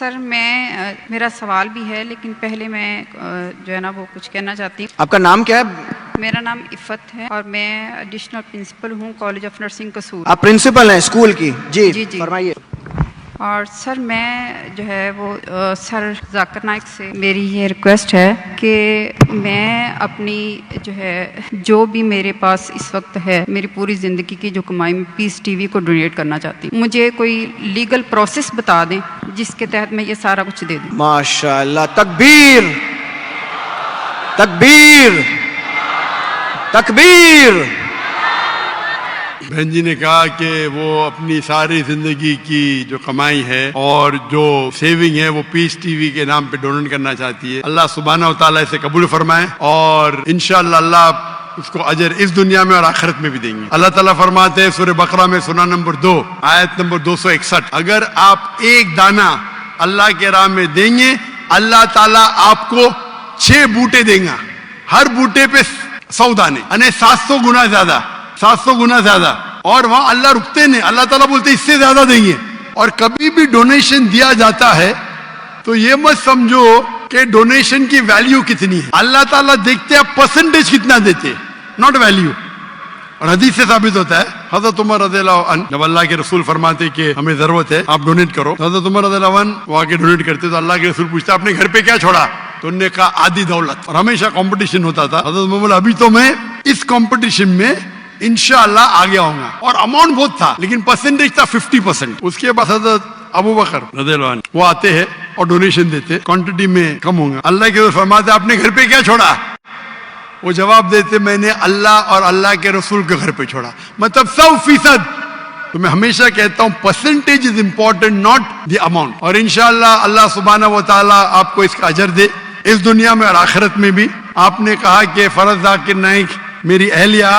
سر میرا سوال بھی ہے لیکن پہلے میں جو ہے نا وہ کچھ کہنا چاہتی ہوں. آپ کا نام کیا ہے؟ میرا نام عفت ہے اور میں ایڈیشنل پرنسپل ہوں کالج آف نرسنگ قصور. آپ پرنسپل ہیں اسکول کی؟ جی فرمائیے. اور سر میں جو ہے وہ سر ذاکر نائک سے میری یہ ریکویسٹ ہے کہ میں اپنی جو ہے جو بھی میرے پاس اس وقت ہے میری پوری زندگی کی جو کمائی میں پیس ٹی وی کو ڈونیٹ کرنا چاہتی ہوں. مجھے کوئی لیگل پروسیس بتا دیں جس کے تحت میں یہ سارا کچھ دے دوں. ماشاء اللہ. تکبیر تکبیر تکبیر. بہن جی نے کہا کہ وہ اپنی ساری زندگی کی جو کمائی ہے اور جو سیونگ ہے وہ پیس ٹی وی کے نام پہ ڈونیٹ کرنا چاہتی ہے. اللہ سبحانہ و تعالیٰ اسے قبول فرمائے اور انشاءاللہ اللہ اس کو اجر اس دنیا میں اور آخرت میں بھی دیں گے. اللہ تعالیٰ فرماتے ہیں سورہ بقرہ میں سورہ نمبر 2 آیت نمبر 261 اگر آپ ایک دانہ اللہ کے راہ میں دیں گے اللہ تعالیٰ آپ کو 6 بوٹے دیں گا. ہر بوٹے پہ 100 دانے یعنی 700 گنا زیادہ 700 گنا زیادہ. اور وہاں اللہ رکتے نہیں. اللہ تعالیٰ بولتے اس سے زیادہ دیں گے. اور کبھی بھی ڈونیشن دیا جاتا ہے تو یہ مت سمجھو کہ ڈونیشن کی ویلیو کتنی ہے. اللہ تعالیٰ دیکھتے ہیں پرسنٹیج کتنا دیتے, ناٹ ویلیو. اور حدیث سے ثابت ہوتا ہے حضرت عمر رضی اللہ عنہ جب اللہ کے رسول فرماتے کہ ہمیں ضرورت ہے آپ ڈونیٹ کرو, حضرت عمر رضی اللہ عنہ وہ آگے ڈونیٹ کرتے تو اللہ کے رسول پوچھتے اپنے گھر پہ کیا چھوڑا, تو انہوں نے کہا آدھی دولت. اور ہمیشہ کمپٹیشن ہوتا تھا. حضرت عمر بولا ابھی تو میں اس کمپٹیشن میں انشاءاللہ آگے آؤں گا. اور اماؤنٹ بہت تھا لیکن پرسنٹیج تھا 50%. اس کے بعد حضرت ابو بکر رضی اللہ عنہ وہ آتے ہیں اور ڈونیشن دیتے, کوانٹٹی میں کم ہوں گا. اللہ کے رسول فرماتے آپ نے گھر پہ کیا چھوڑا, وہ جواب دیتے میں نے اللہ اور اللہ کے رسول کے گھر پہ چھوڑا. مطلب 100%. تو میں ہمیشہ کہتا ہوں percentage is important not the amount. اور انشاءاللہ اللہ سبحانہ و تعالیٰ آپ کو اس کا اجر دے اس دنیا میں اور آخرت میں بھی. آپ نے کہا کہ فرض ذاکر نائک میری اہلیہ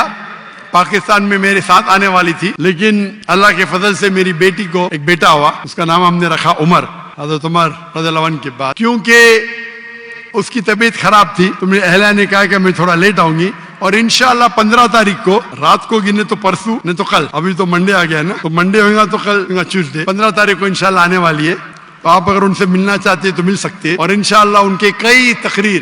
پاکستان میں میرے ساتھ آنے والی تھی لیکن اللہ کے فضل سے میری بیٹی کو ایک بیٹا ہوا, اس کا نام ہم نے رکھا عمر, حضرت عمر رضی اللہ عنہ کے بعد. کیونکہ اس کی طبیعت خراب تھی تو میری اہلیہ نے کہا کہ میں تھوڑا لیٹ آؤں گی اور انشاءاللہ 15 تاریخ کو رات کو گنے تو پرسوں نہیں تو کل, ابھی تو منڈے آ گیا نا, تو منڈے ہوگا تو کل ٹیوزڈے 15 تاریخ کو انشاءاللہ آنے والی ہے. تو آپ اگر ان سے ملنا چاہتے ہیں تو مل سکتے ہیں. اور انشاءاللہ ان کے کئی تقریر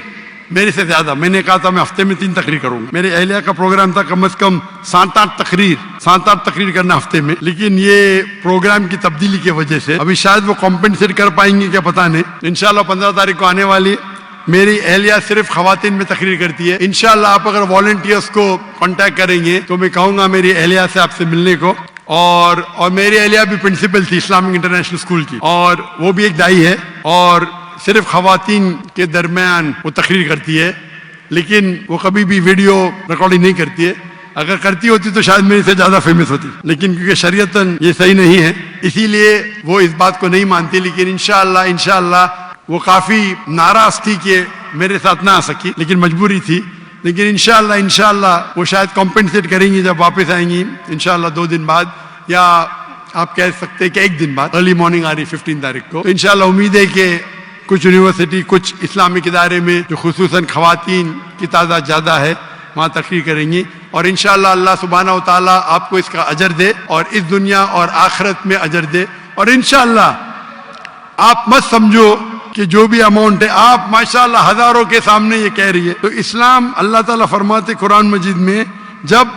میرے سے زیادہ, میں نے کہا تھا میں ہفتے میں 3 تقریر کروں گا. میرے اہلیہ کا پروگرام تھا کم از کم 7-8 تقریر کرنا ہفتے میں, لیکن یہ پروگرام کی تبدیلی کی وجہ سے ابھی شاید وہ کمپنسیٹ کر پائیں گے کیا پتہ نہیں. انشاءاللہ 15 تاریخ کو آنے والی. میری اہلیہ صرف خواتین میں تقریر کرتی ہے. انشاءاللہ آپ اگر والنٹیئرس کو کانٹیکٹ کریں گے تو میں کہوں گا میری اہلیہ سے آپ سے ملنے کو. اور میری اہلیہ بھی پرنسپل تھی اسلامک انٹرنیشنل اسکول کی اور وہ بھی ایک دائی ہے اور صرف خواتین کے درمیان وہ تقریر کرتی ہے لیکن وہ کبھی بھی ویڈیو ریکارڈنگ نہیں کرتی ہے. اگر کرتی ہوتی تو شاید میرے سے زیادہ فیمس ہوتی لیکن کیونکہ شریعتاً یہ صحیح نہیں ہے اسی لیے وہ اس بات کو نہیں مانتی. لیکن انشاءاللہ وہ کافی ناراض تھی کہ میرے ساتھ نہ آ سکی لیکن مجبوری تھی. لیکن انشاءاللہ وہ شاید کمپنسیٹ کریں گی جب واپس آئیں گی انشاءاللہ 2 دن بعد یا آپ کہہ سکتے ہیں کہ 1 دن بعد. ارلی مارننگ آ رہی 15 تاریخ کو. انشاءاللہ امید ہے کہ کچھ یونیورسٹی کچھ اسلامک ادارے میں جو خصوصاً خواتین کی تعداد زیادہ ہے وہاں تقریر کریں گی. اور انشاءاللہ اللہ سبحانہ و تعالیٰ آپ کو اس کا اجر دے اور اس دنیا اور آخرت میں اجر دے. اور انشاءاللہ آپ مت سمجھو کہ جو بھی اماؤنٹ ہے آپ ماشاءاللہ ہزاروں کے سامنے یہ کہہ رہی ہے. تو اسلام اللہ تعالیٰ فرماتے قرآن مجید میں جب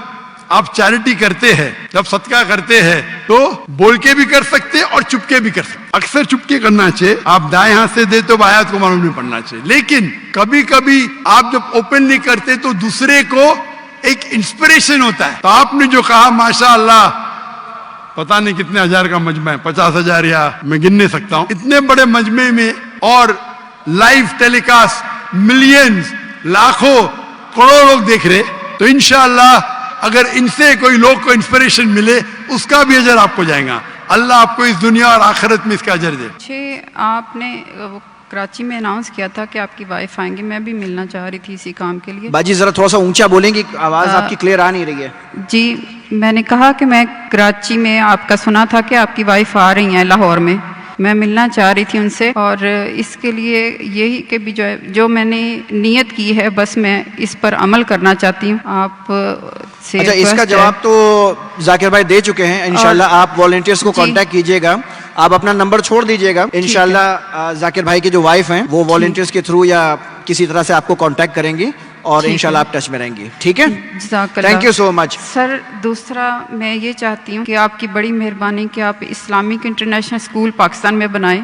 آپ چیریٹی کرتے ہیں جب صدقہ کرتے ہیں تو بول کے بھی کر سکتے اور چپ کے بھی کر سکتے. اکثر چپ کے کرنا چاہیے. آپ دائیں ہاتھ سے دے تو آیات کو معلوم نہیں پڑنا چاہیے. لیکن کبھی کبھی آپ جب اوپنلی کرتے تو دوسرے کو ایک انسپریشن ہوتا ہے. تو آپ نے جو کہا ماشاءاللہ پتہ نہیں کتنے ہزار کا مجمع ہے, 50,000 یا میں گن نہیں سکتا ہوں, اتنے بڑے مجمع میں اور لائیو ٹیلی کاسٹ ملینز لاکھوں کروڑوں لوگ دیکھ رہے. تو انشاءاللہ اگر ان سے کوئی لوگ کو انسپریشن ملے اس کا بھی اجر آپ کو جائے گا. اللہ آپ کو اس دنیا اور آخرت میں اس کا اجر دے. آپ نے کراچی میں اناؤنس کیا تھا کہ آپ کی وائف آئیں گے, میں بھی ملنا چاہ رہی تھی اسی کام کے لیے. باجی ذرا تھوڑا سا اونچا بولیں گی, آواز آپ کی کلیئر آ نہیں رہی ہے. جی میں نے کہا کہ میں کراچی میں آپ کا سنا تھا کہ آپ کی وائف آ رہی ہیں لاہور میں, میں ملنا چاہ رہی تھی ان سے. اور اس کے لیے یہی کہ بھی جو میں نے نیت کی ہے بس میں اس پر عمل کرنا چاہتی ہوں. آپ سے اچھا اس کا جواب تو ذاکر بھائی دے چکے ہیں. انشاءاللہ آپ والنٹیئرس کو کانٹیکٹ کیجیے گا آپ اپنا نمبر چھوڑ دیجیے گا, انشاءاللہ ذاکر بھائی کی جو وائف ہیں وہ والنٹیئرس کے تھرو یا کسی طرح سے آپ کو کانٹیکٹ کریں گی اور انشاءاللہ آپ ٹچ میں رہیں گی. ٹھیک ہے, تھینک یو سو مچ. سر دوسرا میں یہ چاہتی ہوں کہ آپ کی بڑی مہربانی کہ آپ اسلامک انٹرنیشنل اسکول پاکستان میں بنائیں,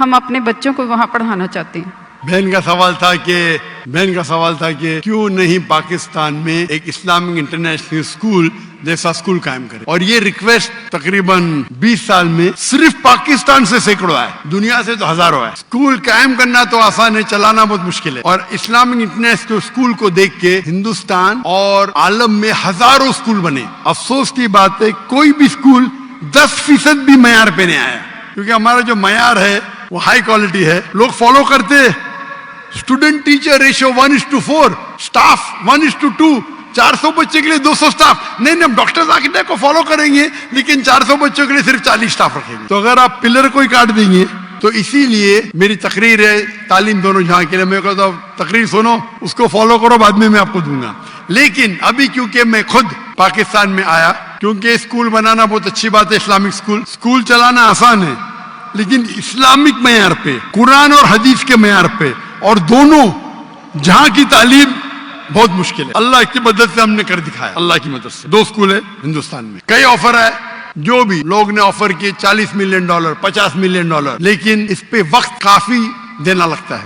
ہم اپنے بچوں کو وہاں پڑھانا چاہتے ہیں. بہن کا سوال تھا کہ کیوں نہیں پاکستان میں ایک اسلامک انٹرنیشنل اسکول جیسا اسکول قائم کرے, اور یہ ریکویسٹ تقریباً 20 سال میں صرف پاکستان سے سینکڑوں ہے, دنیا سے تو ہزاروں ہے. اسکول قائم کرنا تو آسان ہے, چلانا بہت مشکل ہے. اور اسلامک انٹرنیشنل اسکول کو دیکھ کے ہندوستان اور عالم میں ہزاروں اسکول بنے. افسوس کی بات ہے کوئی بھی اسکول 10% بھی معیار پہ نہیں آیا, کیونکہ ہمارا جو معیار ہے وہ ہائی کوالٹی ہے, لوگ فالو کرتے. اسٹوڈنٹ ٹیچر ریشو 1:4, اسٹاف 1:2, 400 بچے کے لیے 200 اسٹاف. نہیں ہم ڈاکٹر ذاکر کو فالو کریں گے لیکن 400 بچوں کے لیے صرف 40 اسٹاف رکھیں گے. تو اگر آپ پلر کو ہی کاٹ دیں گے تو اسی لیے میری تقریر ہے تعلیم دونوں جہاں کے لیے. میں کہتا ہوں تقریر سنو, اس کو فالو کرو, بعد میں آپ کو دوں گا. لیکن ابھی کیونکہ میں خود پاکستان میں آیا, کیونکہ اسکول بنانا بہت اچھی بات ہے, اسلامک اسکول چلانا آسان ہے, لیکن اسلامک معیار پہ, قرآن اور حدیث کے معیار پہ, اور دونوں جہاں کی تعلیم بہت مشکل ہے. اللہ کی مدد سے ہم نے کر دکھایا, اللہ کی مدد سے. 2 اسکول ہے ہندوستان میں, کئی آفر ہے, جو بھی لوگ نے آفر کیے $40 ملین, $50 ملین, لیکن اس پہ وقت کافی دینا پڑتا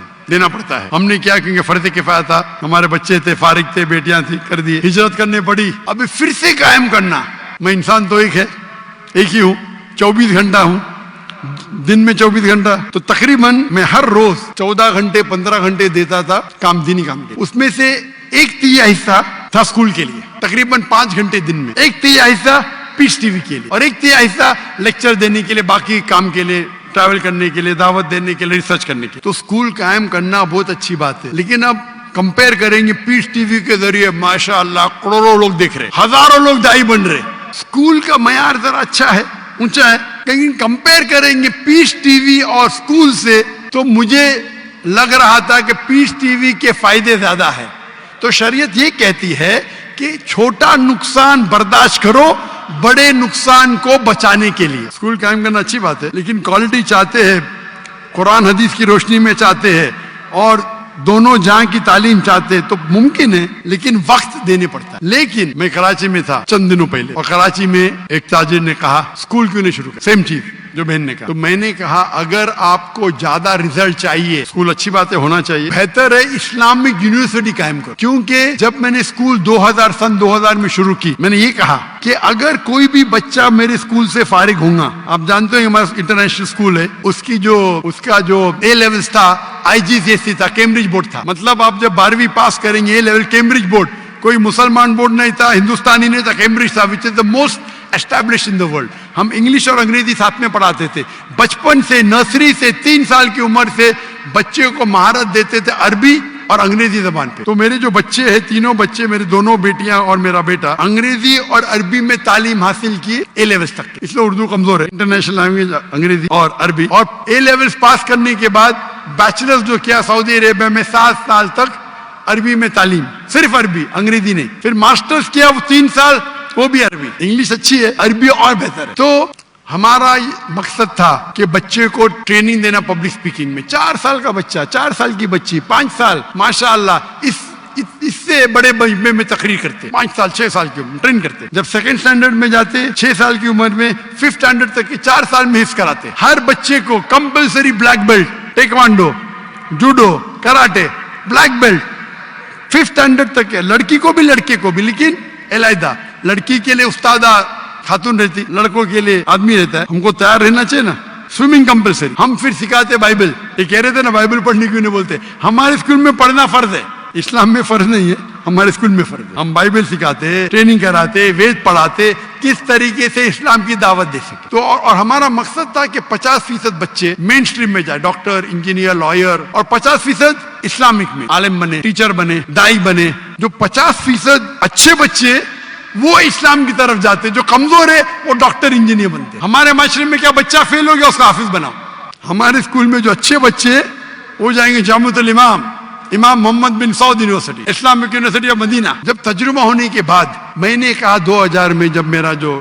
ہے. ہم نے کیا, کیونکہ فرض کفایہ تھا, ہمارے بچے تھے, فارغ تھے, بیٹیاں تھیں, کر دیے. ہجرت کرنے پڑی, ابھی پھر سے قائم کرنا. میں انسان تو ایک ہی ہوں, 24 گھنٹہ ہوں, دن میں 24 گھنٹہ, تو تقریباً میں ہر روز 14 گھنٹے 15 گھنٹے دیتا تھا دینی کام کے. اس میں سے 1/3 حصہ تھا اسکول کے لیے, تقریباً 5 گھنٹے دن میں. 1/3 حصہ پیس ٹی وی کے لیے, اور 1/3 حصہ لیکچر دینے کے لیے, باقی کام کے لیے, ٹریول کرنے کے لیے, دعوت دینے کے لیے, ریسرچ کرنے کے لیے. تو اسکول قائم کرنا بہت اچھی بات ہے, لیکن اب کمپیئر کریں گے پیس ٹی وی کے ذریعے ماشاءاللہ کروڑوں لوگ دیکھ رہے, ہزاروں لوگ دائی بن رہے. اسکول کا معیار ذرا اچھا ہے, اونچا ہے, لیکن کمپیئر کریں گے پیس ٹی وی اور اسکول سے تو مجھے لگ رہا تھا کہ پیس ٹی وی کے فائدے زیادہ ہیں. تو شریعت یہ کہتی ہے کہ چھوٹا نقصان برداشت کرو بڑے نقصان کو بچانے کے لیے. اسکول قائم کرنا اچھی بات ہے, لیکن کوالٹی چاہتے ہیں, قرآن حدیث کی روشنی میں چاہتے ہیں, اور دونوں جہاں کی تعلیم چاہتے ہیں, تو ممکن ہے, لیکن وقت دینے پڑتا ہے. لیکن میں کراچی میں تھا چند دنوں پہلے, اور کراچی میں ایک تاجر نے کہا اسکول کیوں نہیں شروع کر, سیم چیز جو بہن نے کہا. تو میں نے کہا اگر آپ کو زیادہ ریزلٹ چاہیے, اسکول اچھی بات ہے, ہونا چاہیے, بہتر ہے اسلامک یونیورسٹی قائم کرو. کیونکہ جب میں نے اسکول 2000 میں شروع کی, میں نے یہ کہا کہ اگر کوئی بھی بچہ میرے اسکول سے فارغ ہوگا, آپ جانتے ہیں ہمارا انٹرنیشنل اسکول ہے, اس کا جو اے لیولز تھا IGCSE تھا, کیمبرج بورڈ تھا. مطلب آپ جب 12ویں پاس کریں گے, اے لیول کیمبرج بورڈ, کوئی مسلمان بورڈ نہیں تھا, ہندوستانی نہیں تھا, کیمبرج تھا, which is the most established in the world. ہم انگلش اور انگریزی ساتھ میں پڑھاتے تھے. بچپن سے, نرسری سے 3 سال کی عمر سے بچے کو مہارت دیتے تھے عربی اور انگریزی زبان پہ. تو میرے جو بچے ہیں, تینوں بچے, میرے دونوں بیٹیاں اور میرا بیٹا, انگریزی اور عربی میں تعلیم حاصل کی اے لیولز تک. اس لیے اردو کمزور ہے, انٹرنیشنل لینگویج انگریزی اور عربی. اور اے لیولز پاس کرنے کے بعد بیچلرز جو کیا سعودی عربیہ میں 7 سال تک عربی میں تعلیم, صرف عربی, انگریزی نہیں. پھر ماسٹرز کیا وہ 3 سال, وہ بھی عربی. انگلش اچھی ہے, عربی اور بہتر ہے. تو ہمارا مقصد تھا کہ بچے کو ٹریننگ دینا پبلک سپیکنگ میں. 4 سال کا بچہ, 4 سال کی بچی, 5 سال, ماشاءاللہ اس سے بڑے مجمع میں تقریر کرتے. 5 سال 6 سال کی عمر ٹرین کرتے. جب 2nd اسٹینڈرڈ میں جاتے, 6 سال کی عمر میں 5th اسٹینڈرڈ تک کے 4 سال میں حفظ کراتے. ہر بچے کو compulsory black belt, taekwondo, judo, karate, black belt 5th standard تک ہے. لڑکی کو بھی لڑکے کو بھی, لیکن علیحدہ. لڑکی کے لیے استادہ خاتون رہتی, لڑکوں کے لیے آدمی رہتا ہے. ہم کو تیار رہنا چاہیے نا. Swimming compulsory. ہم پھر سکھاتے بائبل. یہ کہہ رہے تھے نا بائبل پڑھنے کیوں نہیں بولتے, ہمارے اسکول میں پڑھنا فرض ہے, اسلام میں فرض نہیں ہے, ہمارے اسکول میں فرض ہے. ہم بائبل سکھاتے, ٹریننگ کراتے, وید پڑھاتے, کس طریقے سے اسلام کی دعوت دے سکے. تو اور ہمارا مقصد تھا کہ 50% بچے مین اسٹریم میں جائے, ڈاکٹر, انجینئر, لائر, اور 50% اسلامک میں عالم بنے, ٹیچر بنے, دائی بنے. جو 50% اچھے بچے وہ اسلام کی طرف جاتے, جو کمزور ہے وہ ڈاکٹر, انجینئر بنتے. ہمارے معاشرے میں کیا بچہ فیل ہو گیا اس کا حافظ بناؤ. ہمارے اسکول میں جو اچھے بچے وہ جائیں گے جامعۃ الامام, امام محمد بن سعود یونیورسٹی, اسلامک یونیورسٹی آف مدینہ. جب تجربہ ہونے کے بعد میں نے کہا 2000 میں جب میرا جو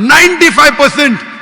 95%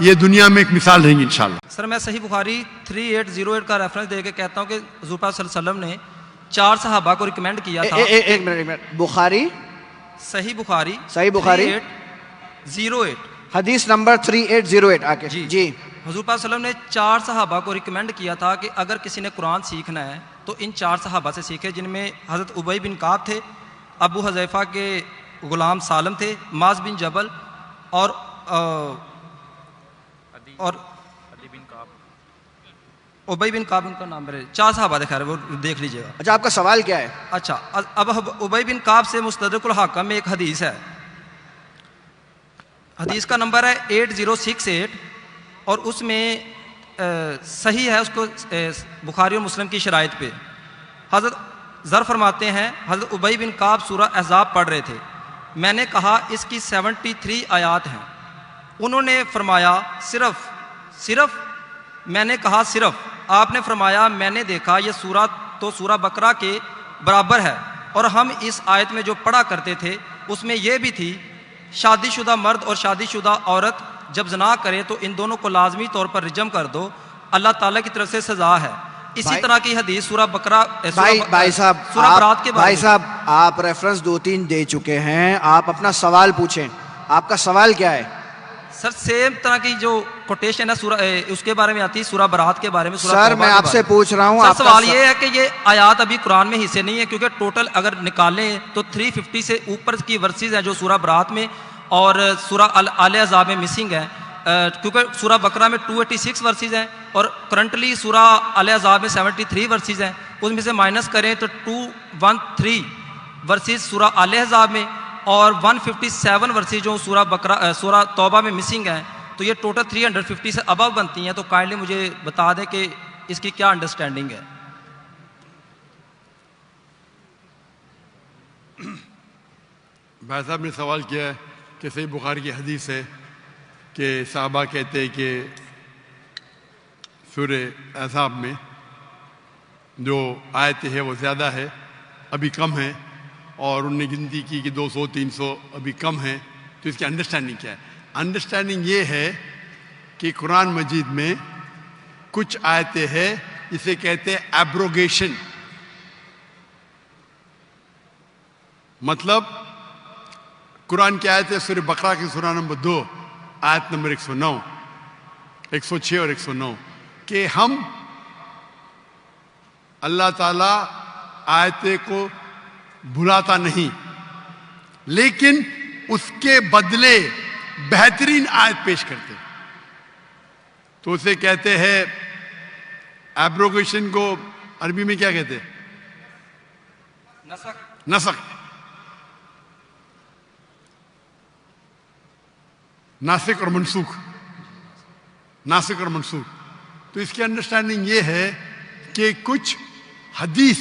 یہ دنیا میں ایک مثال رہیں گی انشاءاللہ. سر میں صحیح بخاری 3808 کا ریفرنس دے کے کہتا ہوں کہ حضور پاک صلی اللہ علیہ وسلم نے 4 صحابہ کو ریکمینڈ کیا تھا. ایک منٹ. بخاری صحیح بخاری 3808 حدیث نمبر 3808 آ کے جی. حضور پاک صلی اللہ علیہ وسلم نے 4 صحابہ کو ریکمینڈ کیا تھا کہ اگر کسی نے قرآن سیکھنا ہے تو ان 4 صحابہ سے سیکھے، جن میں حضرت ابی بن کعب تھے، ابو حذیفہ کے غلام سالم تھے، معاذ بن جبل اور ابی بن کعب ان کا نام ہے. 4 صحابہ دکھا رہے، وہ دیکھ لیجیے گا. اچھا آپ کا سوال کیا ہے؟ اچھا اب ابی بن کعب سے مستدرک الحاکم میں ایک حدیث ہے، حدیث کا نمبر ہے 8068 اور اس میں صحیح ہے، اس کو بخاری اور مسلم کی شرائط پہ. حضرت ذر فرماتے ہیں حضرت ابی بن کعب سورہ احزاب پڑھ رہے تھے، میں نے کہا اس کی 73 آیات ہیں. انہوں نے فرمایا صرف میں نے کہا صرف. آپ نے فرمایا میں نے دیکھا یہ سورہ تو سورہ بقرہ کے برابر ہے، اور ہم اس آیت میں جو پڑھا کرتے تھے اس میں یہ بھی تھی شادی شدہ مرد اور شادی شدہ عورت جب زنا کرے تو ان دونوں کو لازمی طور پر رجم کر دو، اللہ تعالیٰ کی طرف سے سزا ہے. اسی طرح کی حدیث سورہ بقرہ بھائی صاحب برات کے بھائی صاحب آپ ریفرنس 2-3 دے چکے ہیں، آپ اپنا سوال پوچھیں. آپ کا سوال کیا ہے؟ سر سیم طرح کی جو کوٹیشن ہے سورہ اس کے بارے میں آتی ہے، سورہ برات کے بارے میں. سر میں آپ سے پوچھ رہا ہوں، سر سوال یہ ہے کہ یہ آیات ابھی قرآن میں حصے نہیں ہے، کیونکہ ٹوٹل اگر نکالیں تو 350 سے اوپر کی ورسز ہیں جو سورہ برات میں اور سورہ آل احزاب میں مسنگ ہیں، کیونکہ سورہ بقرہ میں 286 ورسز ہیں اور کرنٹلی سورہ آل احزاب میں 73 ورسز ہیں. اس میں سے مائنس کریں تو 213 ورسز سورہ آل احزاب میں اور 157 ورسز جو سورہ توبہ میں مسنگ ہیں، تو یہ ٹوٹل 350 سے ابو بنتی ہیں. تو کائنڈلی مجھے بتا دیں کہ اس کی کیا انڈرسٹینڈنگ ہے. بھائی صاحب نے سوال کیا ہے کہ صحیح بخاری کی حدیث ہے کہ صحابہ کہتے ہیں کہ سورہ احزاب میں جو آیتیں ہیں وہ زیادہ ہے، ابھی کم ہیں، اور انہوں نے گنتی کی کہ 200-300 ابھی کم ہیں. تو اس کی انڈرسٹینڈنگ کیا ہے؟ انڈرسٹینڈنگ یہ ہے کہ قرآن مجید میں کچھ آیتیں ہیں جسے کہتے ہیں ایبروگیشن. مطلب قرآن کی آیت ہے سورہ بقرہ کی سورہ نمبر 2 آیت نمبر 109 106 اور 109 کہ ہم اللہ تعالیٰ آیتیں کو بھلاتا نہیں، لیکن اس کے بدلے بہترین آیت پیش کرتے. تو اسے کہتے ہیں ایبروگیشن کو عربی میں کیا کہتے ہیں؟ نسخ. ناسخ اور منسوخ. ناسخ اور منسوخ. تو اس کی انڈرسٹینڈنگ یہ ہے کہ کچھ حدیث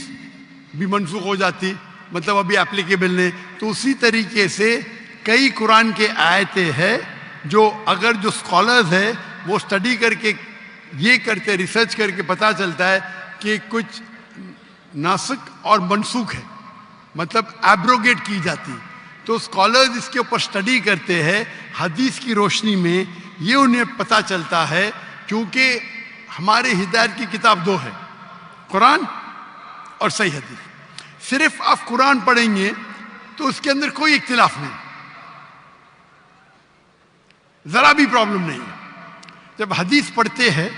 بھی منسوخ ہو جاتی، مطلب ابھی اپلیکیبل نہیں. تو اسی طریقے سے کئی قرآن کے آیتیں ہیں جو اگر جو اسکالرز ہیں وہ اسٹڈی کر کے یہ کرتے، ریسرچ کر کے پتہ چلتا ہے کہ کچھ ناسخ اور منسوخ ہے، مطلب ایبروگیٹ کی جاتی. تو اسکالرز اس کے اوپر اسٹڈی کرتے ہیں حدیث کی روشنی میں. یہ انہیں پتہ چلتا ہے کیونکہ ہمارے ہدایت کی کتاب 2 ہے، قرآن اور صحیح حدیث. صرف آپ قرآن پڑھیں گے تو اس کے اندر کوئی اختلاف نہیں، ذرا بھی پرابلم نہیں ہے. جب حدیث پڑھتے ہیں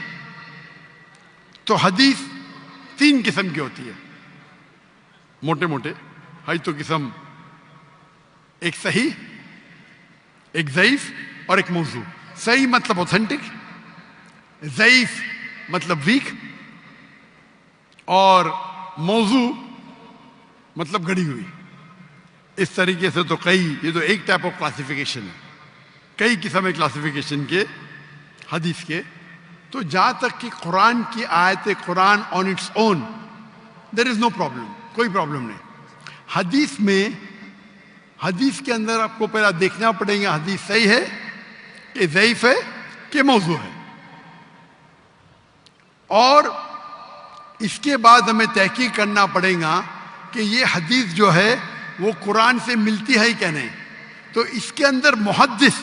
تو حدیث 3 قسم کی ہوتی ہے موٹے موٹے. ہے تو قسم ایک صحیح، ایک ضعیف اور ایک موضوع. صحیح مطلب اوتھینٹک، ضعیف مطلب ویک، اور موضوع مطلب گڑی ہوئی. اس طریقے سے تو یہ تو ایک ٹائپ آف کلاسیفیکیشن ہے، کئی قسم ہے کلاسیفیکیشن کے حدیث کے. تو جہاں تک کہ قرآن کی آیت Quran on its own there is no problem, کوئی پرابلم نہیں. حدیث کے اندر آپ کو پہلا دیکھنا پڑے گا حدیث صحیح ہے کہ ضعیف ہے کہ موضوع ہے، اور اس کے بعد ہمیں تحقیق کرنا پڑے گا کہ یہ حدیث جو ہے وہ قرآن سے ملتی ہے کیا نہیں. تو اس کے اندر محدث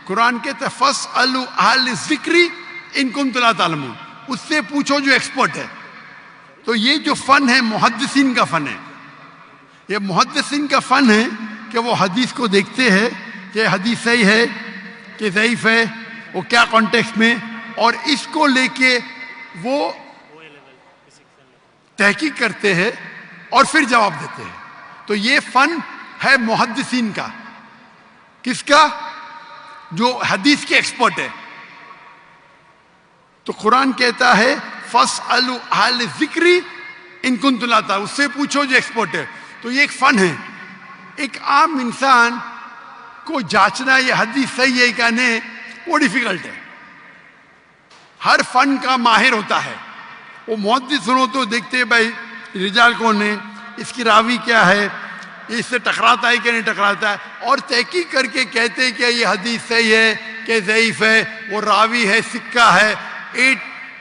قرآن کہتا ہے فَاسْأَلُوا أَهْلَ الذِّكْرِ إِن كُنتُمْ لَا تَعْلَمُونَ، اس سے پوچھو جو ایکسپرٹ ہے. تو یہ جو فن ہے محدثین کا فن ہے. یہ محدثین کا فن ہے کہ وہ حدیث کو دیکھتے ہیں کہ حدیث صحیح ہے کہ ضعیف ہے، وہ کیا کانٹیکسٹ میں، اور اس کو لے کے وہ تحقیق کرتے ہیں اور پھر جواب دیتے ہیں. تو یہ فن ہے محدثین کا. کس کا؟ جو حدیث کے ایکسپرٹ ہے. تو قرآن کہتا ہے فَاسْأَلُوا أَهْلَ الذِّكْرِ إِن كُنتُمْ لَا تَعْلَمُونَ، اس سے پوچھو جو ایکسپرٹ ہے. تو یہ ایک فن ہے. ایک عام انسان کو جانچنا یہ حدیث صحیح ہے کہ نہیں وہ ڈیفیکلٹ ہے. ہر فن کا ماہر ہوتا ہے. وہ محدث سنو تو دیکھتے بھائی رجال کون ہے، اس کی راوی کیا ہے، اس سے ٹکراتا ہے کہ نہیں ٹکراتا ہے، اور تحقیق کر کے کہتے ہیں کہ یہ حدیث صحیح ہے کہ ضعیف ہے، وہ راوی ہے، سکہ ہے،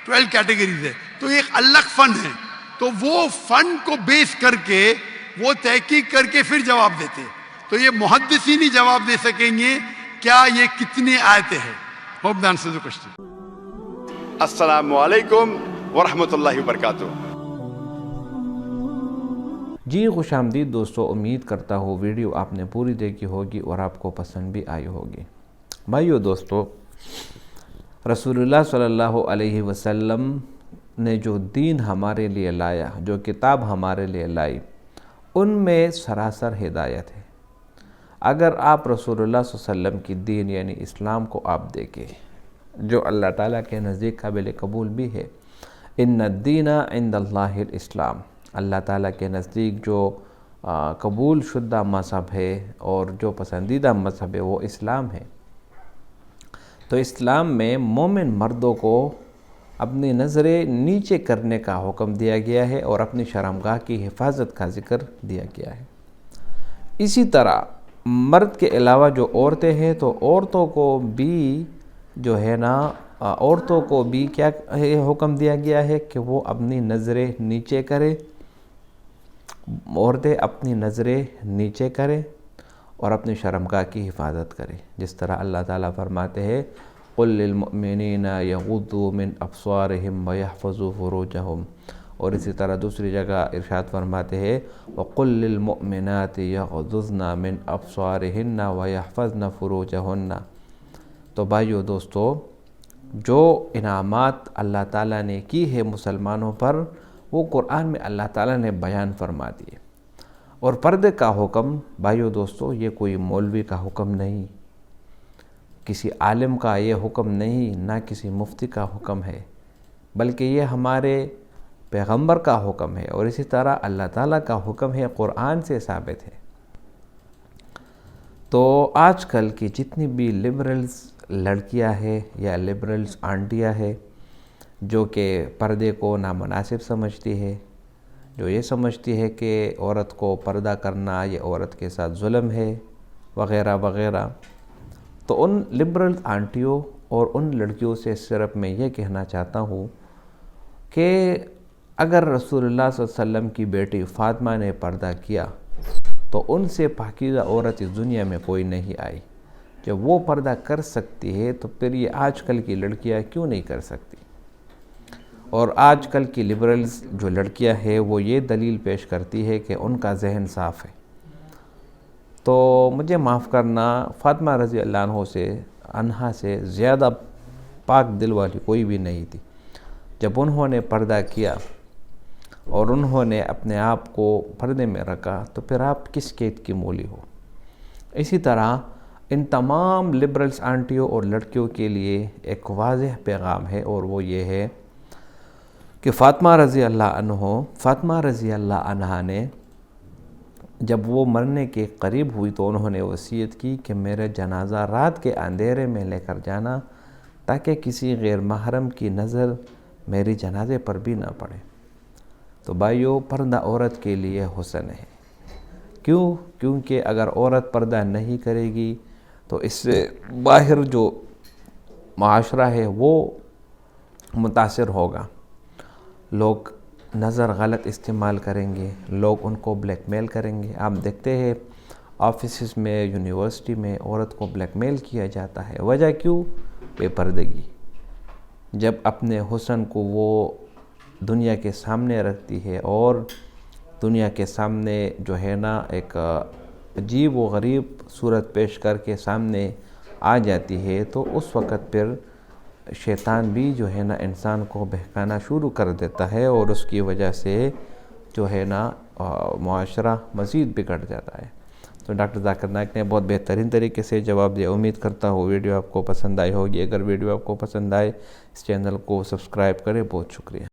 12 کیٹیگریز ہے. تو یہ ایک الگ فن ہے. تو وہ فن کو بیس کر کے وہ تحقیق کر کے پھر جواب دیتے. تو یہ محدثین ہی جواب دے سکیں گے کیا یہ کتنے آیتیں ہیں. Hope the answer the question. السلام علیکم ورحمۃ اللہ وبرکاتہ. جی خوش آمدید دوستو، امید کرتا ہوں ویڈیو آپ نے پوری دیکھی ہوگی اور آپ کو پسند بھی آئی ہوگی. بھائیو دوستو، رسول اللہ صلی اللہ علیہ وسلم نے جو دین ہمارے لیے لایا، جو کتاب ہمارے لیے لائی، ان میں سراسر ہدایت ہے. اگر آپ رسول اللہ صلی اللہ علیہ وسلم کی دین یعنی اسلام کو آپ دیکھیں، جو اللہ تعالیٰ کے نزدیک قابل قبول بھی ہے، ان الدین عند اللہ الاسلام، اللہ تعالیٰ کے نزدیک جو قبول شدہ مذہب ہے اور جو پسندیدہ مذہب ہے وہ اسلام ہے. تو اسلام میں مومن مردوں کو اپنی نظریں نیچے کرنے کا حکم دیا گیا ہے اور اپنی شرمگاہ کی حفاظت کا ذکر دیا گیا ہے. اسی طرح مرد کے علاوہ جو عورتیں ہیں تو عورتوں کو بھی جو ہے نا، عورتوں کو بھی کیا حکم دیا گیا ہے کہ وہ اپنی نظریں نیچے کریں. عورتیں اپنی نظریں نیچے کریں اور اپنی شرمگاہ کی حفاظت کریں. جس طرح اللہ تعالیٰ فرماتے ہیں قُلْ لِلْمُؤْمِنِينَ يَغُضُّوا مِنْ أَبْصَارِهِمْ وَيَحْفَظُوا فُرُوجَهُمْ، اور اسی طرح دوسری جگہ ارشاد فرماتے ہیں وَقُلْ لِلْمُؤْمِنَاتِ يَغْضُضْنَ مِنْ أَبْصَارِهِنَّ وَيَحْفَظْنَ فُرُوجَهُنَّ. تو بھائیو دوستو، جو انعامات اللہ تعالیٰ نے کی ہے مسلمانوں پر، وہ قرآن میں اللہ تعالیٰ نے بیان فرما دیے. اور پردے کا حکم بھائیو دوستو یہ کوئی مولوی کا حکم نہیں، کسی عالم کا یہ حکم نہیں، نہ کسی مفتی کا حکم ہے، بلکہ یہ ہمارے پیغمبر کا حکم ہے اور اسی طرح اللہ تعالیٰ کا حکم ہے، قرآن سے ثابت ہے. تو آج کل کی جتنی بھی لبرلز لڑکیاں ہیں یا لبرلز آنٹیاں ہیں جو کہ پردے کو نامناسب سمجھتی ہے، جو یہ سمجھتی ہے کہ عورت کو پردہ کرنا یہ عورت کے ساتھ ظلم ہے وغیرہ وغیرہ، تو ان لبرل آنٹیوں اور ان لڑکیوں سے صرف میں یہ کہنا چاہتا ہوں کہ اگر رسول اللہ صلی اللہ علیہ وسلم کی بیٹی فاطمہ نے پردہ کیا تو ان سے پاکیزہ عورت اس دنیا میں کوئی نہیں آئی. جب وہ پردہ کر سکتی ہے تو پھر یہ آج کل کی لڑکیاں کیوں نہیں کر سکتی؟ اور آج کل کی لبرلز جو لڑکیاں ہیں وہ یہ دلیل پیش کرتی ہے کہ ان کا ذہن صاف ہے. تو مجھے معاف کرنا، فاطمہ رضی اللہ عنہا سے زیادہ پاک دل والی کوئی بھی نہیں تھی. جب انہوں نے پردہ کیا اور انہوں نے اپنے آپ کو پردے میں رکھا تو پھر آپ کس قید کی مولی ہو؟ اسی طرح ان تمام لبرلز آنٹیوں اور لڑکیوں کے لیے ایک واضح پیغام ہے، اور وہ یہ ہے کہ فاطمہ رضی اللہ عنہا نے جب وہ مرنے کے قریب ہوئی تو انہوں نے وصیت کی کہ میرے جنازہ رات کے اندھیرے میں لے کر جانا تاکہ کسی غیر محرم کی نظر میری جنازے پر بھی نہ پڑے. تو بھائیو، پردہ عورت کے لیے حسن ہے. کیونکہ اگر عورت پردہ نہیں کرے گی تو اس سے باہر جو معاشرہ ہے وہ متاثر ہوگا. لوگ نظر غلط استعمال کریں گے، لوگ ان کو بلیک میل کریں گے. آپ دیکھتے ہیں آفیسز میں، یونیورسٹی میں عورت کو بلیک میل کیا جاتا ہے. وجہ کیوں؟ بے پردگی. جب اپنے حسن کو وہ دنیا کے سامنے رکھتی ہے اور دنیا کے سامنے جو ہے نا ایک عجیب و غریب صورت پیش کر کے سامنے آ جاتی ہے، تو اس وقت پھر شیطان بھی جو ہے نا انسان کو بہکانا شروع کر دیتا ہے اور اس کی وجہ سے جو ہے نا معاشرہ مزید بگڑ جاتا ہے. تو ڈاکٹر ذاکر نائک نے بہت بہترین طریقے سے جواب دیا. امید کرتا ہوں ویڈیو آپ کو پسند آئی ہوگی. اگر ویڈیو آپ کو پسند آئے اس چینل کو سبسکرائب کریں. بہت شکریہ.